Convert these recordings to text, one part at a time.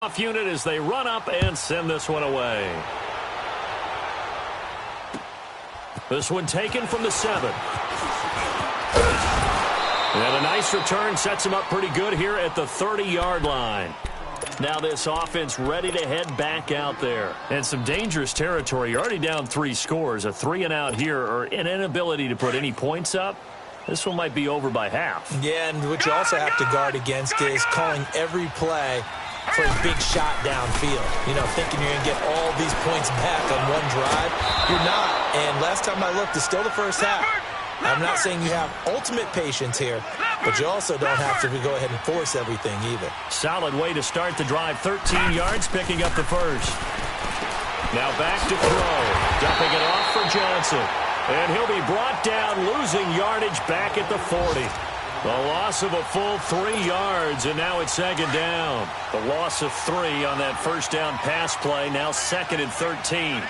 Off unit as they run up and send this one away. This one taken from the 7. And a nice return sets him up pretty good here at the 30-yard line. Now this offense ready to head back out there. And some dangerous territory. You're already down 3 scores. A 3-and-out here or an inability to put any points up. This one might be over by half. Yeah, and what you also have to guard against is calling every play for a big shot downfield. You know, thinking you're going to get all these points back on one drive. You're not. And last time I looked, it's still the first half. I'm not saying you have ultimate patience here, but you also don't have to go ahead and force everything either. Solid way to start the drive. 13 yards, picking up the first. Now back to throw. Dumping it off for Johnson. And he'll be brought down, losing yardage back at the 40. The loss of a full 3 yards, and now it's second down. The loss of 3 on that first down pass play, now 2nd and 13.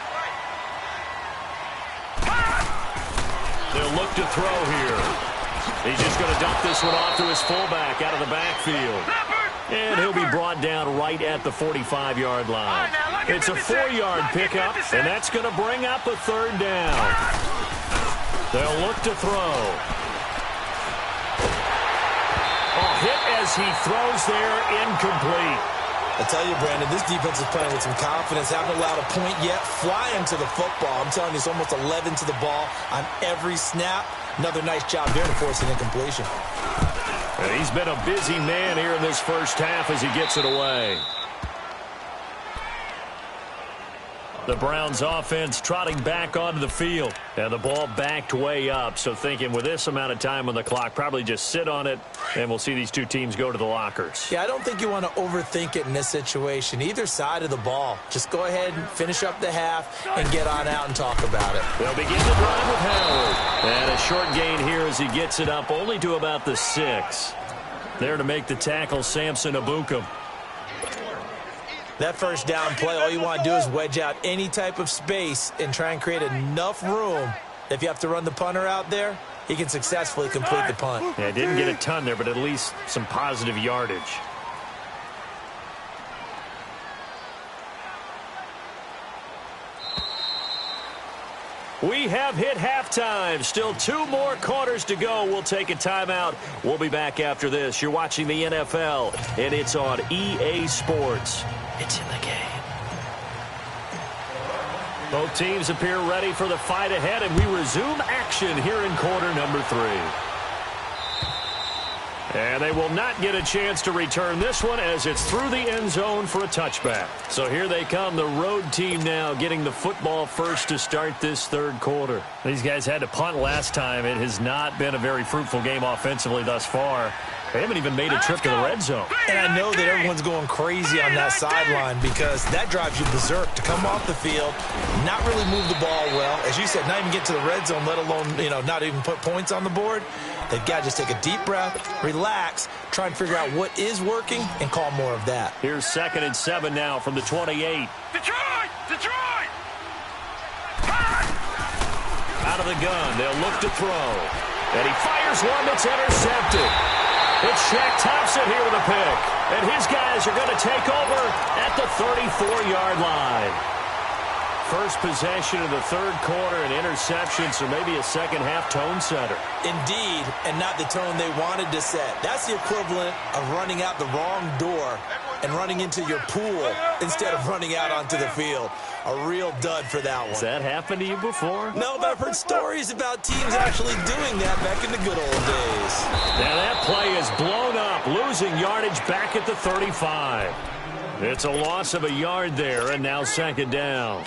They'll look to throw here. He's just going to dump this one off to his fullback out of the backfield. And he'll be brought down right at the 45-yard line. It's a 4-yard pickup, and that's going to bring up a 3rd down. They'll look to throw. Hit as he throws there, incomplete. I tell you, Brandon, this defense is playing with some confidence. Haven't allowed a point yet. Flying to the football. I'm telling you, it's almost 11 to the ball on every snap. Another nice job there to force an incompletion. And he's been a busy man here in this first half as he gets it away. The Browns offense trotting back onto the field. And the ball backed way up. So thinking with this amount of time on the clock, probably just sit on it, and we'll see these two teams go to the lockers. Yeah, I don't think you want to overthink it in this situation. Either side of the ball. Just go ahead and finish up the half and get on out and talk about it. They'll begin the drive with Howard. And a short gain here as he gets it up only to about the 6. There to make the tackle, Samson Abukum. That first down play, all you want to do is wedge out any type of space and try and create enough room. If you have to run the punter out there, he can successfully complete the punt. Yeah, didn't get a ton there, but at least some positive yardage. We have hit halftime. Still 2 more quarters to go. We'll take a timeout. We'll be back after this. You're watching the NFL, and it's on EA Sports. It's in the game. Both teams appear ready for the fight ahead, and we resume action here in quarter number 3. And they will not get a chance to return this one as it's through the end zone for a touchback. So here they come, the road team now getting the football first to start this 3rd quarter. These guys had to punt last time. It has not been a very fruitful game offensively thus far. They haven't even made a trip to the red zone. And I know that everyone's going crazy on that sideline because that drives you berserk to come off the field, not really move the ball well. As you said, not even get to the red zone, let alone, not even put points on the board. They've got to just take a deep breath, relax, try and figure out what is working, and call more of that. Here's 2nd and 7 now from the 28. Detroit! Detroit! Out of the gun, they'll look to throw. And he fires one that's intercepted. It's Shaq Thompson here with a pick. And his guys are going to take over at the 34-yard line. First possession of the 3rd quarter, an interception, so maybe a second-half tone setter. Indeed, and not the tone they wanted to set. That's the equivalent of running out the wrong door and running into your pool instead of running out onto the field. A real dud for that one. Has that happened to you before? No, but I've heard stories about teams actually doing that back in the good old days. Now that play is blown up, losing yardage back at the 35. It's a loss of a yard there, and now 2nd down.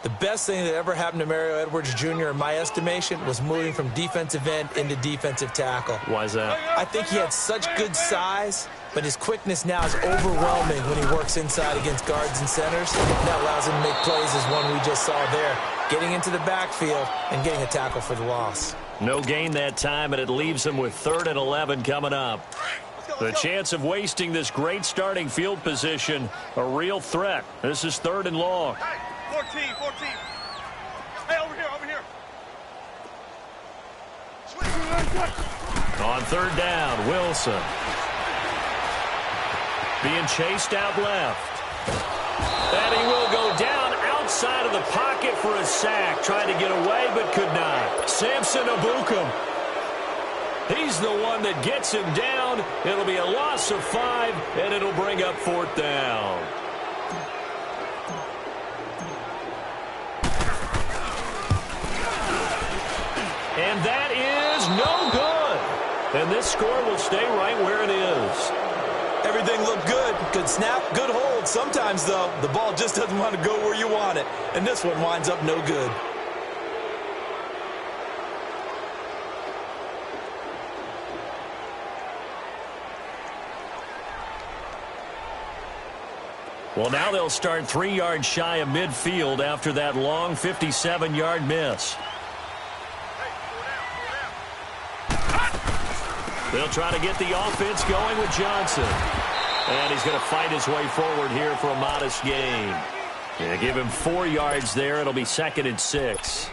The best thing that ever happened to Mario Edwards Jr., in my estimation, was moving from defensive end into defensive tackle. Why is that? I think he had such good size, but his quickness now is overwhelming when he works inside against guards and centers. That allows him to make plays as one we just saw there, getting into the backfield and getting a tackle for the loss. No gain that time, and it leaves him with 3rd and 11 coming up. The chance of wasting this great starting field position, a real threat. This is 3rd and long. 14. Hey, over here. On 3rd down, Wilson. being chased out left. And he will go down outside of the pocket for a sack. Tried to get away, but could not. Samson Ebukam. He's the one that gets him down. It'll be a loss of 5, and it'll bring up 4th down. And that is no good. And this score will stay right where it is. Everything looked good. Good snap, good hold. Sometimes, though, the ball just doesn't want to go where you want it. And this one winds up no good. Well, now they'll start 3 yards shy of midfield after that long 57-yard miss. They'll try to get the offense going with Johnson. And he's going to fight his way forward here for a modest gain. Yeah, give him 4 yards there. It'll be 2nd and 6.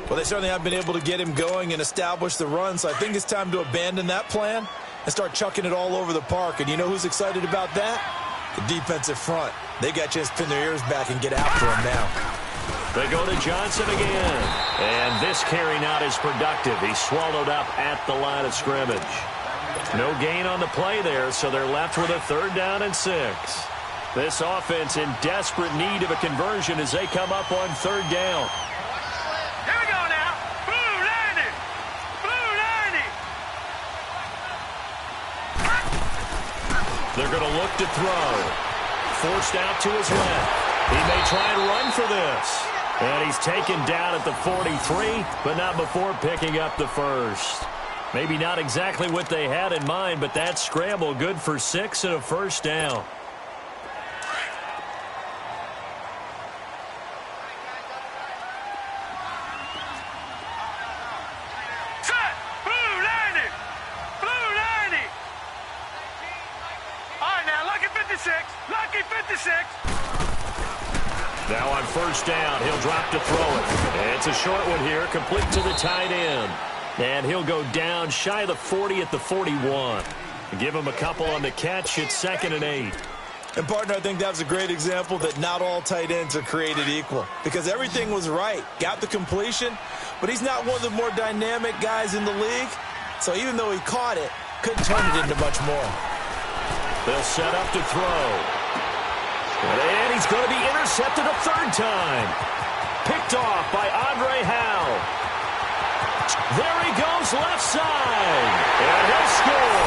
Well, they certainly have been able to get him going and establish the run, so I think it's time to abandon that plan and start chucking it all over the park. And you know who's excited about that? The defensive front. They got a chance to pin their ears back and get after him now. They go to Johnson again. And this carry not as productive. He's swallowed up at the line of scrimmage. No gain on the play there, so they're left with a 3rd down and 6. This offense in desperate need of a conversion as they come up on 3rd down. Here we go now. Blue 90. Blue 90. They're going to look to throw. Forced out to his left. He may try and run for this. And he's taken down at the 43, but not before picking up the 1st. Maybe not exactly what they had in mind, but that scramble good for 6 and a 1st down. Set. Blue 90. Blue 90. All right, now, lucky 56. Lucky 56. Now on 1st down, he'll drop to throw it. It's a short one here, complete to the tight end. And he'll go down shy of the 40 at the 41. Give him a couple on the catch. It's 2nd and 8. And, partner, I think that was a great example that not all tight ends are created equal. Because everything was right. Got the completion, but he's not one of the more dynamic guys in the league. So even though he caught it, couldn't turn it into much more. They'll set up to throw. And he's going to be intercepted a 3rd time. Picked off by Andre Howe. There he goes left side. And he'll score.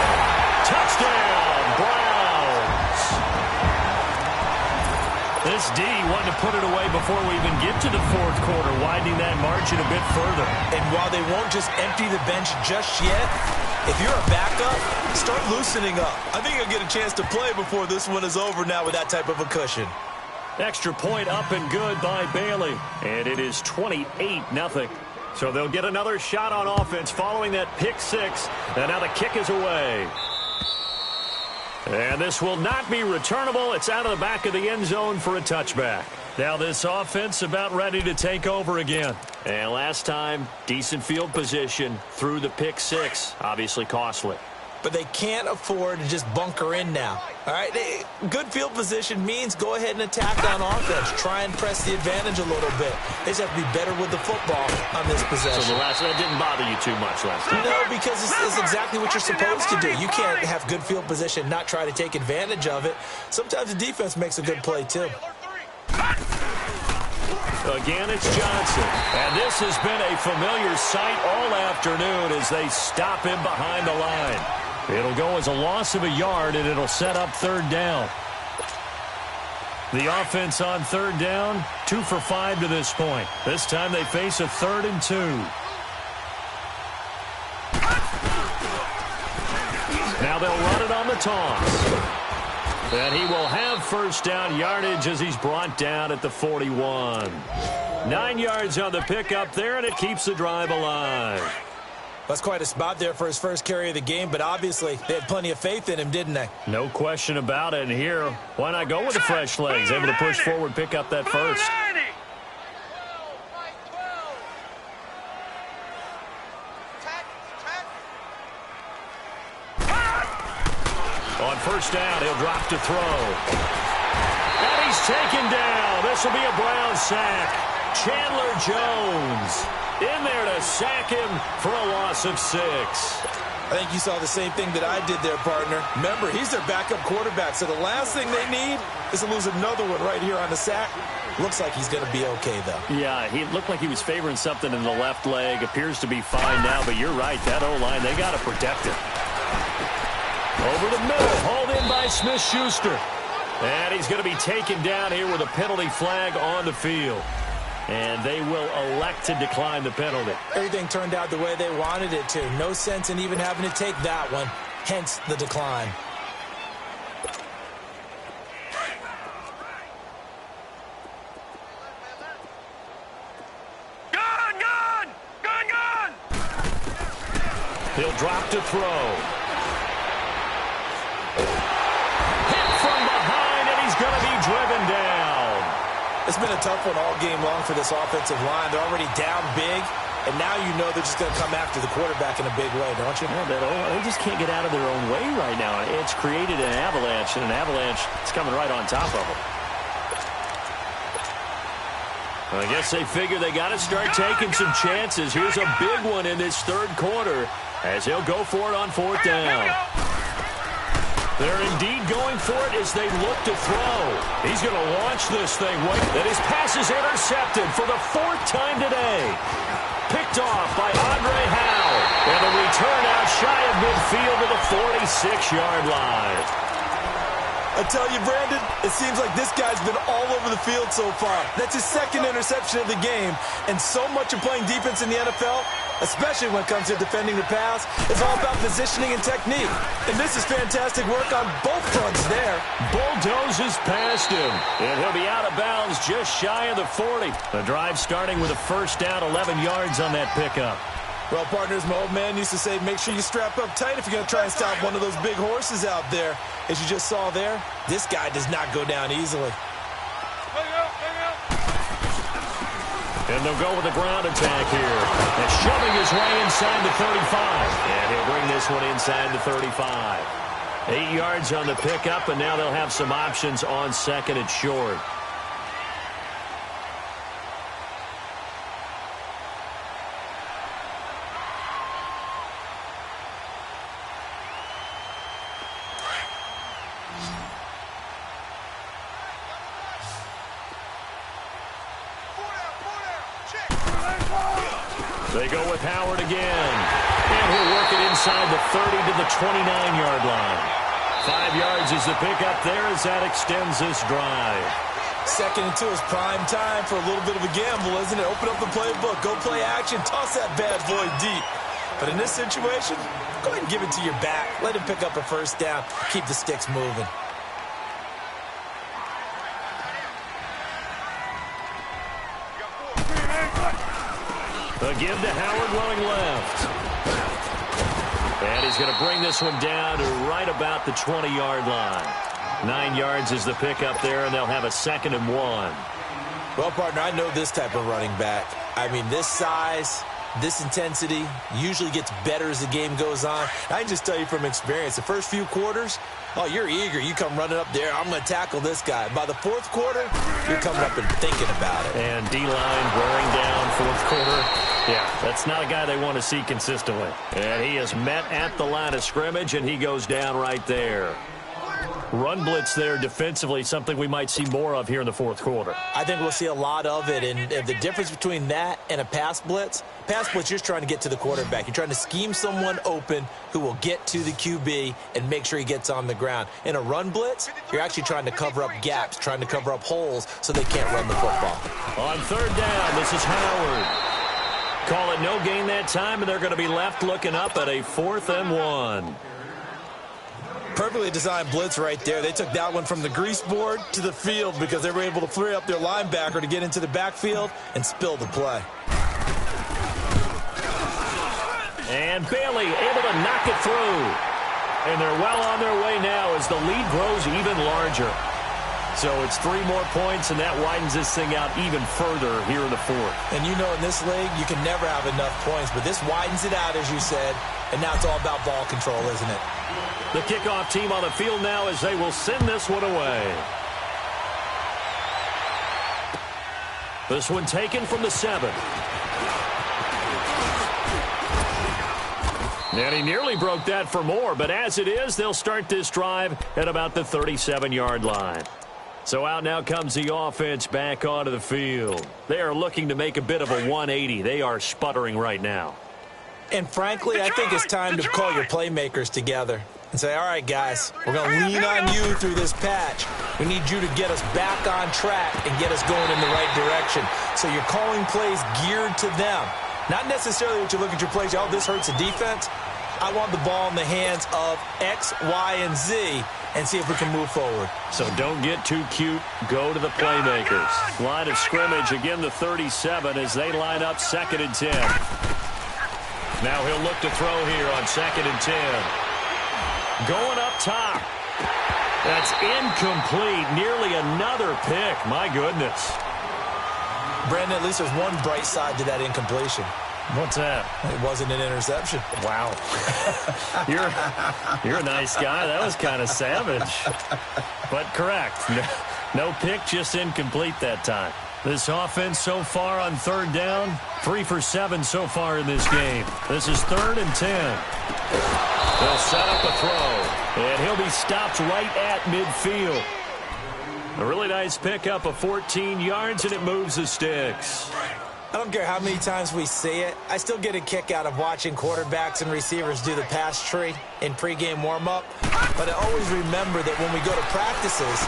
Touchdown, Browns. This D wanted to put it away before we even get to the 4th quarter, widening that margin a bit further. And while they won't just empty the bench just yet, if you're a backup, start loosening up. I think you'll get a chance to play before this one is over now with that type of a cushion. Extra point up and good by Bailey. And it is 28-0. So they'll get another shot on offense following that pick 6. And now the kick is away. And this will not be returnable. It's out of the back of the end zone for a touchback. Now this offense about ready to take over again. And last time, decent field position through the pick 6. Obviously costly. But they can't afford to just bunker in now. All right, good field position means go ahead and attack on offense. Try and press the advantage a little bit. They just have to be better with the football on this possession. So that didn't bother you too much last time? No, because it's exactly what you're supposed to do. You can't have good field position, not try to take advantage of it. Sometimes the defense makes a good play, too. Again, it's Johnson. And this has been a familiar sight all afternoon as they stop him behind the line. It'll go as a loss of a yard, and it'll set up 3rd down. The offense on 3rd down, 2 for 5 to this point. This time they face a 3rd and 2. Now they'll run it on the toss. And he will have 1st down yardage as he's brought down at the 41. 9 yards on the pickup there, and it keeps the drive alive. That's quite a spot there for his first carry of the game, but obviously they had plenty of faith in him, didn't they? No question about it. And here, why not go with the fresh legs? Able to push forward, pick up that 1st. On first down. He'll drop to throw. And he's taken down. This will be a Brown sack. Chandler Jones in there to sack him for a loss of 6. I think you saw the same thing that I did there, partner. Remember, he's their backup quarterback, so the last thing they need is to lose another one right here on the sack. Looks like he's going to be okay, though. Yeah, he looked like he was favoring something in the left leg. Appears to be fine now, but you're right. That O-line, they got to protect him. Over the middle, hauled in by Smith-Schuster. And he's going to be taken down here with a penalty flag on the field. And they will elect to decline the penalty. Everything turned out the way they wanted it to. No sense in even having to take that one, hence the decline. Gun! He'll drop to throw. Hit from behind, and he's going to be driven down. It's been a tough one all game long for this offensive line. They're already down big, and now you know they're just going to come after the quarterback in a big way, don't you? Yeah, they just can't get out of their own way right now. It's created an avalanche, and an avalanche is coming right on top of them. I guess they figure they got to start taking some chances. Here's a big one in this third quarter as he'll go for it on fourth down. They're indeed going for it as they look to throw. He's going to launch this thing. And his pass is intercepted for the 4th time today. Picked off by Andre Howe. And a return out shy of midfield to the 46-yard line. I tell you, Brandon, it seems like this guy's been all over the field so far. That's his 2nd interception of the game. And so much of playing defense in the NFL, especially when it comes to defending the pass, is all about positioning and technique. And this is fantastic work on both fronts there. Bulldozes past him. And he'll be out of bounds just shy of the 40. The drive starting with a first down, 11 yards on that pickup. Well, partners, my old man used to say, make sure you strap up tight if you're going to try and stop one of those big horses out there. As you just saw there, this guy does not go down easily. And they'll go with a ground attack here. And shoving his way inside the 35. And he'll bring this one inside the 35. 8 yards on the pickup, and now they'll have some options on second and short. They go with Howard again. And he'll work it inside the 30 to the 29-yard line. 5 yards is the pickup there as that extends this drive. 2nd and 2 is prime time for a little bit of a gamble, isn't it? Open up the playbook, go play action, toss that bad boy deep. But in this situation, go ahead and give it to your back. Let him pick up a first down. Keep the sticks moving. A give to Howard running left. And he's going to bring this one down to right about the 20-yard line. 9 yards is the pickup there, and they'll have a 2nd and 1. Well, partner, I know this type of running back. I mean, this size, this intensity usually gets better as the game goes on. I can just tell you from experience, the first few quarters, oh, you're eager. You come running up there, I'm going to tackle this guy. By the 4th quarter, you're coming up and thinking about it. And D-line wearing down 4th quarter. Yeah, that's not a guy they want to see consistently. And he is met at the line of scrimmage, and he goes down right there. Run blitz there defensively, something we might see more of here in the 4th quarter. I think we'll see a lot of it, and the difference between that and a pass blitz, you're just trying to get to the quarterback. You're trying to scheme someone open who will get to the QB and make sure he gets on the ground. In a run blitz, you're actually trying to cover up gaps, trying to cover up holes so they can't run the football. On 3rd down, this is Howard. Call it no gain that time, and they're going to be left looking up at a 4th and 1. Perfectly designed blitz right there. They took that one from the grease board to the field because they were able to free up their linebacker to get into the backfield and spill the play. And Bailey able to knock it through. And they're well on their way now as the lead grows even larger. So it's 3 more points, and that widens this thing out even further here in the 4th. And you know in this league, you can never have enough points, but this widens it out, as you said, and now it's all about ball control, isn't it? The kickoff team on the field now as they will send this one away. This one taken from the 7. And he nearly broke that for more, but as it is, they'll start this drive at about the 37-yard line. So out now comes the offense back onto the field. They are looking to make a bit of a 180. They are sputtering right now. And frankly, I think it's time to call your playmakers together and say, all right, guys, we're going to lean on you through this patch. We need you to get us back on track and get us going in the right direction. So you're calling plays geared to them. Not necessarily what you look at your plays, oh, this hurts the defense. I want the ball in the hands of X, Y, and Z and see if we can move forward. So don't get too cute. Go to the playmakers. Line of scrimmage, again, the 37 as they line up 2nd and 10. Now he'll look to throw here on 2nd and 10. Going up top. That's incomplete. Nearly another pick. My goodness. Brandon, at least there's one bright side to that incompletion. What's that? It wasn't an interception. Wow. You're a nice guy. That was kind of savage. But correct. No pick, just incomplete that time. This offense so far on 3rd down, 3 for 7 so far in this game. This is 3rd and 10. They'll set up a throw, and he'll be stopped right at midfield. A really nice pickup of 14 yards, and it moves the sticks. I don't care how many times we see it. I still get a kick out of watching quarterbacks and receivers do the pass tree in pregame warm-up. But I always remember that when we go to practices,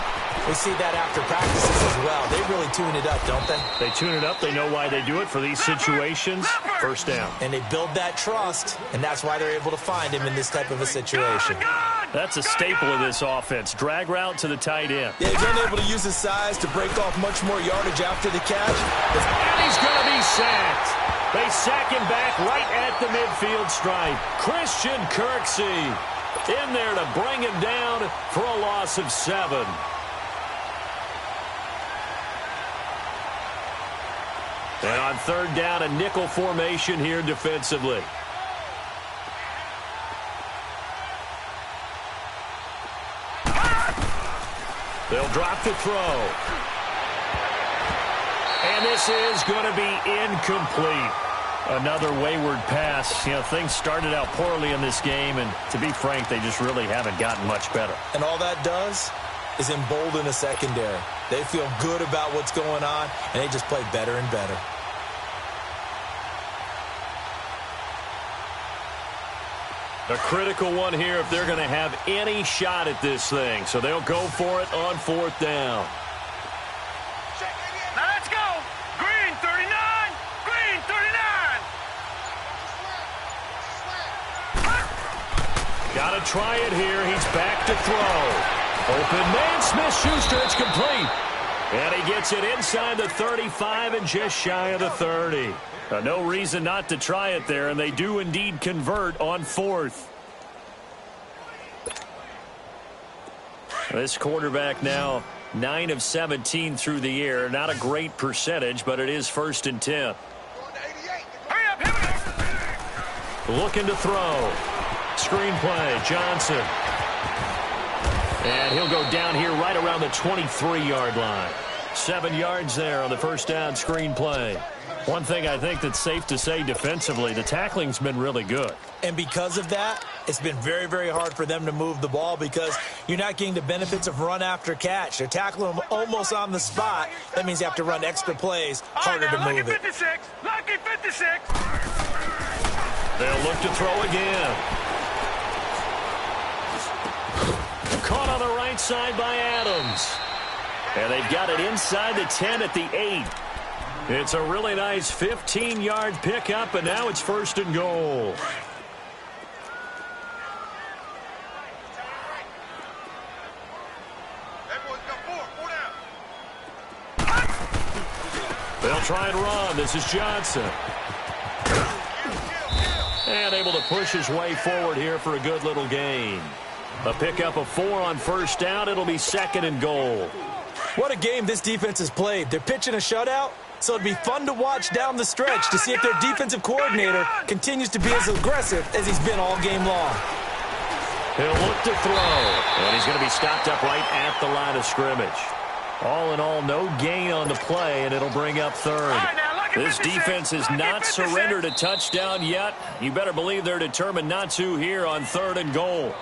we see that after practices as well. They really tune it up, don't they? They tune it up. They know why they do it for these situations. 1st down. And they build that trust, and that's why they're able to find him in this type of a situation. That's a staple of this offense. Drag route to the tight end. Yeah, he's unable to use his size to break off much more yardage after the catch. And he's going to be sacked. They sack him back right at the midfield stripe. Christian Kirksey in there to bring him down for a loss of 7. And on 3rd down, a nickel formation here defensively. They'll drop the throw. And this is going to be incomplete. Another wayward pass. You know, things started out poorly in this game, and to be frank, they just really haven't gotten much better. And all that does is embolden a secondary. They feel good about what's going on, and they just play better and better. A critical one here if they're going to have any shot at this thing. So they'll go for it on 4th down. Now let's go. Green 39. Green 39. Got to try it here. He's back to throw. Open man, Smith-Schuster. It's complete. And he gets it inside the 35 and just shy of the 30. No reason not to try it there, and they do indeed convert on 4th. This quarterback now 9 of 17 through the air. Not a great percentage, but it is 1st and 10. Looking to throw. Screenplay, Johnson. And he'll go down here right around the 23-yard line. 7 yards there on the 1st down screenplay. One thing I think that's safe to say defensively, the tackling's been really good. And because of that, it's been very, very hard for them to move the ball because you're not getting the benefits of run after catch. They're tackling them almost on the spot. That means you have to run extra plays, harder to move it. 56. Lucky 56. They'll look to throw again. Caught on the right side by Adams. And they've got it inside the 10 at the 8. It's a really nice 15-yard pickup, and now it's 1st and goal. They'll try and run. This is Johnson. And able to push his way forward here for a good little gain. A pickup of 4 on 1st down. It'll be 2nd and goal. What a game this defense has played. They're pitching a shutout, so it'd be fun to watch down the stretch to see if their defensive coordinator continues to be as aggressive as he's been all game long. He'll look to throw, and he's going to be stopped up right at the line of scrimmage. All in all, no gain on the play, and it'll bring up third. This defense has not surrendered a touchdown yet. You better believe they're determined not to here on 3rd and goal.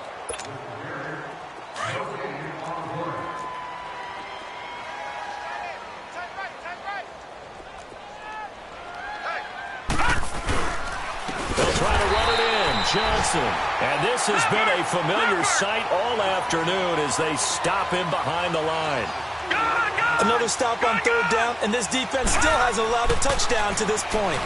They'll try to run it in. Johnson. And this has been a familiar sight all afternoon as they stop him behind the line. Another stop on 3rd down, and this defense still hasn't allowed a touchdown to this point.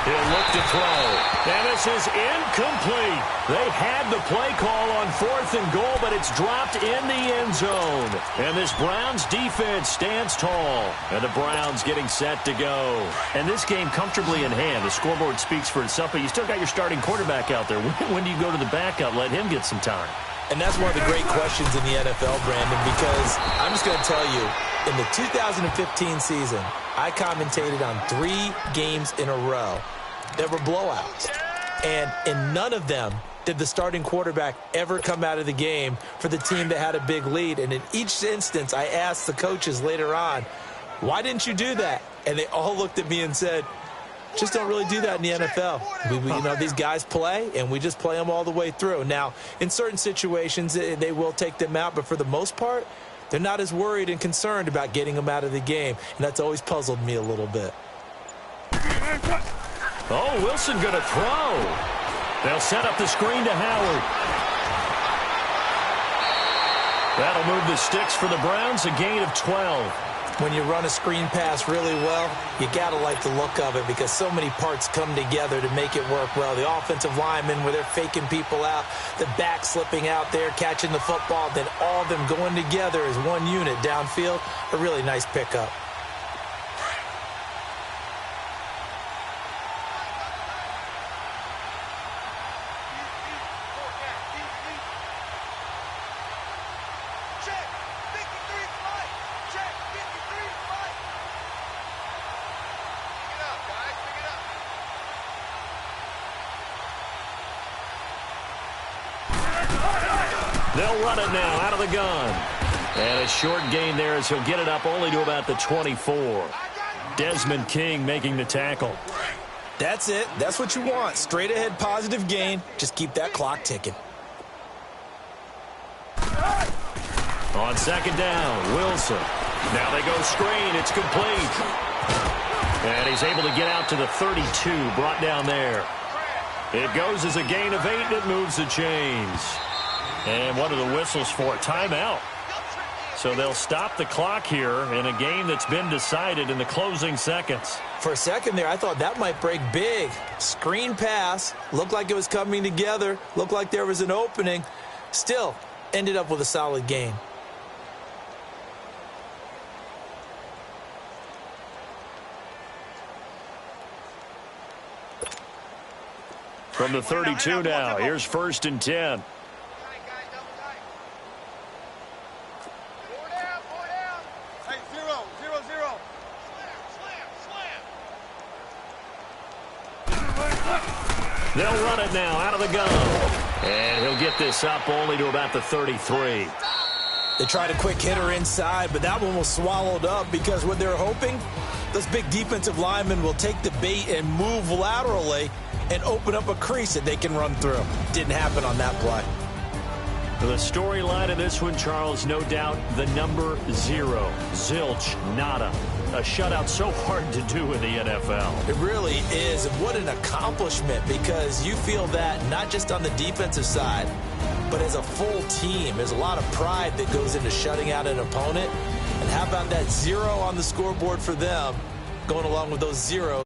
He'll look to throw. And this is incomplete. They had the play call on 4th and goal, but it's dropped in the end zone. And this Browns defense stands tall. And the Browns getting set to go. And this game comfortably in hand. The scoreboard speaks for itself, but you still got your starting quarterback out there. When do you go to the backup? Let him get some time. And that's one of the great questions in the NFL, Brandon, because I'm just going to tell you, in the 2015 season, I commentated on 3 games in a row that were blowouts. And in none of them did the starting quarterback ever come out of the game for the team that had a big lead. And in each instance, I asked the coaches later on, why didn't you do that? And they all looked at me and said, just don't really do that in the NFL. You know, these guys play, and we just play them all the way through. Now, in certain situations, they will take them out, but for the most part, they're not as worried and concerned about getting them out of the game, and that's always puzzled me a little bit. Oh, Wilson going to throw. They'll set up the screen to Howard. That'll move the sticks for the Browns, a gain of 12. When you run a screen pass really well, you got to like the look of it because so many parts come together to make it work well. The offensive linemen, where they're faking people out, the back slipping out there, catching the football, then all of them going together as one unit downfield, a really nice pickup. They'll run it now out of the gun. And a short gain there as he'll get it up only to about the 24. Desmond King making the tackle. That's it. That's what you want. Straight ahead positive gain. Just keep that clock ticking. On 2nd down, Wilson. Now they go screen. It's complete. And he's able to get out to the 32, brought down there. It goes as a gain of 8, and it moves the chains. And what are the whistles for? Timeout. So they'll stop the clock here in a game that's been decided in the closing seconds. For a second there, I thought that might break big. Screen pass. Looked like it was coming together. Looked like there was an opening. Still, ended up with a solid gain. From the 32 now, here's 1st and 10. They'll run it now out of the gun. And he'll get this up only to about the 33. They tried a quick hitter inside, but that one was swallowed up because what they're hoping, those big defensive linemen will take the bait and move laterally and open up a crease that they can run through. Didn't happen on that play. The storyline of this one, Charles, no doubt the number 0. Zilch, nada. A shutout so hard to do in the NFL. It really is. And what an accomplishment, because you feel that not just on the defensive side, but as a full team. There's a lot of pride that goes into shutting out an opponent. And how about that 0 on the scoreboard for them, going along with those 0